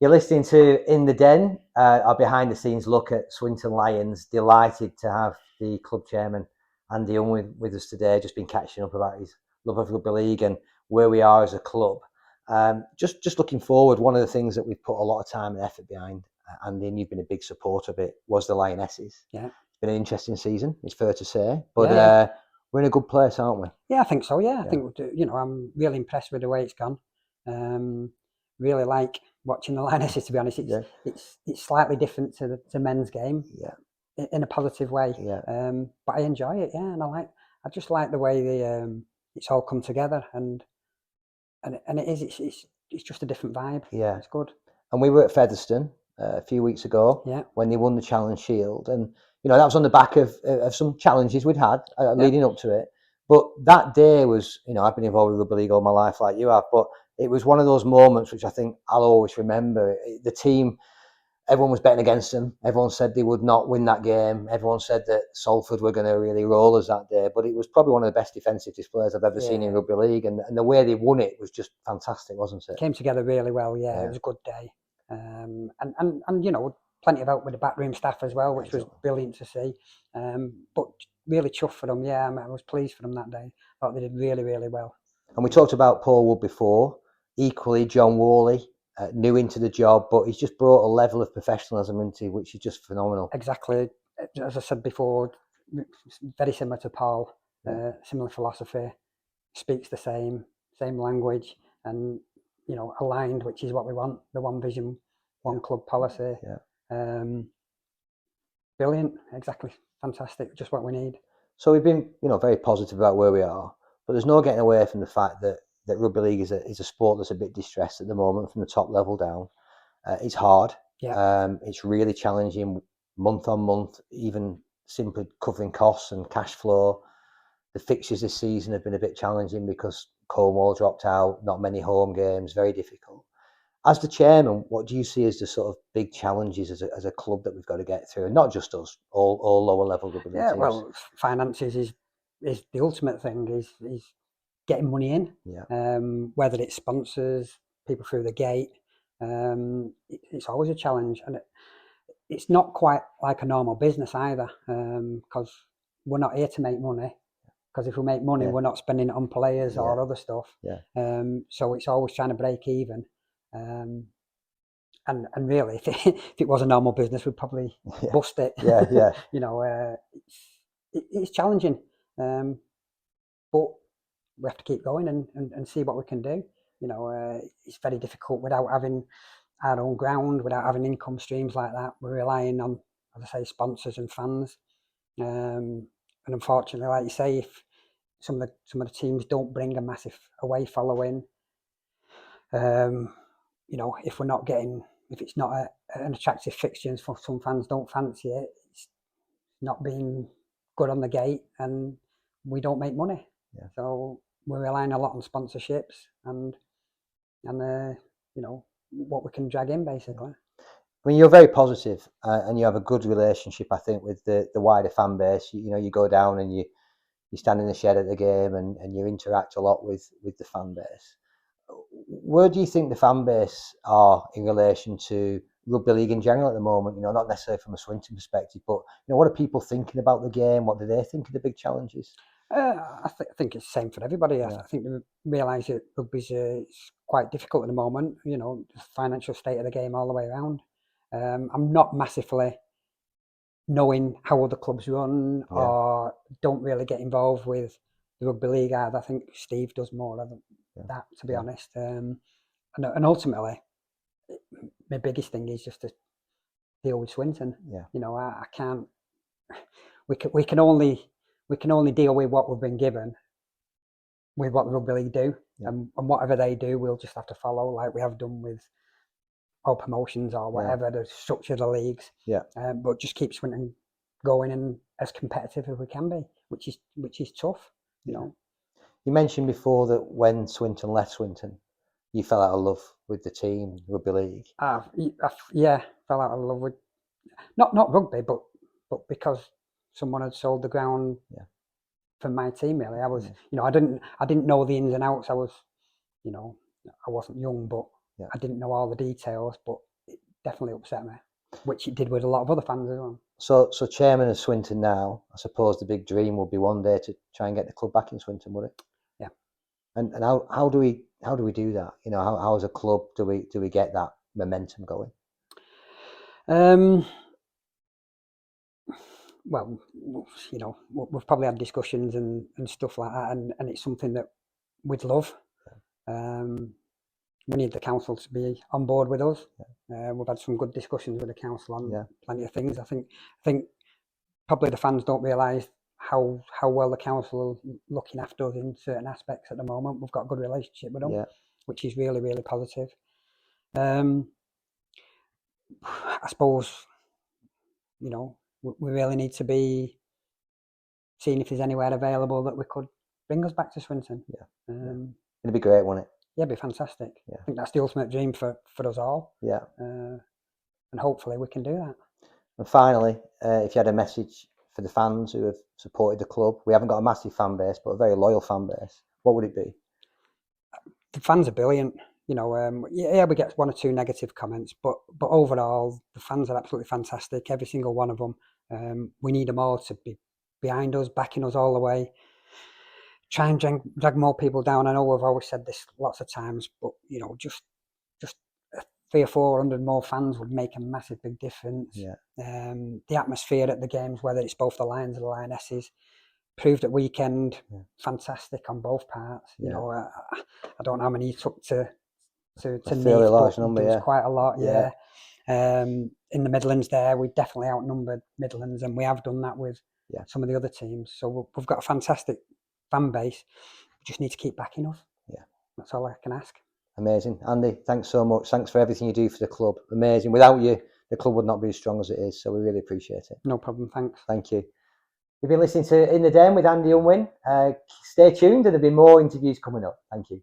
You're listening to In the Den, our behind the scenes look at Swinton Lions. Delighted to have the club chairman, Andy Unwin, with us today. Just been catching up about his love of rugby league and where we are as a club. Just looking forward, one of the things that we've put a lot of time and effort behind, Andy, and you've been a big supporter of it, was the Lionesses. Yeah. It's been an interesting season, it's fair to say. But we're in a good place, aren't we? Yeah, I think so, yeah. I think, I'm really impressed with the way it's gone. Really like watching the Lionesses, to be honest. It's slightly different to the men's game, in a positive way. But I enjoy it, and I just like the way it's all come together, and it's just a different vibe. Yeah, it's good. And we were at Featherstone a few weeks ago when they won the Challenge Shield, and that was on the back of some challenges we'd had leading up to it. But that day was, I've been involved with rugby league all my life, like you have, but it was one of those moments which I think I'll always remember. The team, everyone was betting against them. Everyone said they would not win that game. Everyone said that Salford were going to really roll us that day. But it was probably one of the best defensive displays I've ever seen in rugby league. And the way they won it was just fantastic, wasn't it? Came together really well, It was a good day. And plenty of help with the backroom staff as well, which was brilliant to see. But really chuffed for them, I was pleased for them that day. I thought they did really, really well. And we talked about Paul Wood before. Equally, John Worley, new into the job, but he's just brought a level of professionalism into it, which is just phenomenal. Exactly. As I said before, very similar to Paul, similar philosophy, speaks the same language, and aligned, which is what we want, the one vision, one club policy. Brilliant, exactly, fantastic, just what we need. So we've been very positive about where we are, but there's no getting away from the fact that rugby league is a sport that's a bit distressed at the moment from the top level down. It's hard. It's really challenging month on month, even simply covering costs and cash flow. The fixtures this season have been a bit challenging because Cornwall dropped out, not many home games, very difficult. As the chairman, what do you see as the sort of big challenges as a club that we've got to get through? And not just us, all lower level rugby league teams. Well, finances is the ultimate thing, is getting money in, whether it's sponsors, people through the gate. It's always a challenge, and it's not quite like a normal business either, because we're not here to make money. Because if we make money, we're not spending it on players or other stuff. So it's always trying to break even. And really, if it was a normal business, we'd probably bust it. It's challenging, but we have to keep going and see what we can do. It's very difficult without having our own ground, without having income streams like that. We're relying on, as I say, sponsors and fans. And unfortunately, like you say, if some of the teams don't bring a massive away following, if we're not getting, if it's not an attractive fixture, for some fans don't fancy it, it's not being good on the gate, and we don't make money. So we're relying a lot on sponsorships and what we can drag in, basically. I mean, you're very positive, and you have a good relationship, I think, with the wider fan base. You go down and you stand in the shed at the game, and you interact a lot with the fan base. Where do you think the fan base are in relation to rugby league in general at the moment? Not necessarily from a Swinton perspective, but what are people thinking about the game? What do they think are the big challenges? I think it's the same for everybody. I think they realise that rugby's it's quite difficult at the moment. The financial state of the game all the way around. I'm not massively knowing how other clubs run, or don't really get involved with the rugby league either. I think Steve does more of that, to be honest. And ultimately, my biggest thing is just to deal with Swinton. I can't. We can only deal with what we've been given, with what the rugby league do, and whatever they do, we'll just have to follow, like we have done with all promotions or whatever the structure of the leagues. But just keep Swinton going and as competitive as we can be, which is tough. You mentioned before that when Swinton left Swinton, you fell out of love with the team, rugby league. Fell out of love with not rugby, but because someone had sold the ground for my team. Really, I was, I didn't know the ins and outs. I was, I wasn't young, but I didn't know all the details. But definitely upset me, which it did with a lot of other fans as well. So chairman of Swinton now, I suppose the big dream would be one day to try and get the club back in Swinton, would it? Yeah. And how do we do that? You know, how as a club do we get that momentum going? Well, you know, we've probably had discussions and stuff like that, and it's something that we'd love. We need the council to be on board with us. We've had some good discussions with the council on plenty of things. I think probably the fans don't realise how well the council are looking after us in certain aspects at the moment. We've got a good relationship with them, which is really, really positive. I suppose, you know, we really need to be seeing if there's anywhere available that we could bring us back to Swinton. It'd be great, wouldn't it? Yeah, it'd be fantastic. I think that's the ultimate dream for us all. Yeah. And hopefully we can do that. And finally, if you had a message for the fans who have supported the club, we haven't got a massive fan base, but a very loyal fan base, what would it be? The fans are brilliant. You know, we get one or two negative comments, but overall, the fans are absolutely fantastic. Every single one of them. We need them all to be behind us, backing us all the way. Try and drag more people down. I know we've always said this lots of times, but you know, just 300 or 400 more fans would make a massive big difference. The atmosphere at the games, whether it's both the Lions and the Lionesses, proved at weekend fantastic on both parts. You know, I don't know how many he took to fairly Neath, large but number, there was quite a lot. In the Midlands there, we definitely outnumbered Midlands, and we have done that with some of the other teams. So we've got a fantastic fan base. We just need to keep backing us. That's all I can ask. Amazing. Andy, thanks so much. Thanks for everything you do for the club. Amazing. Without you, the club would not be as strong as it is. So we really appreciate it. No problem. Thanks. Thank you. You've been listening to In the Den with Andy Unwin. Stay tuned and there'll be more interviews coming up. Thank you.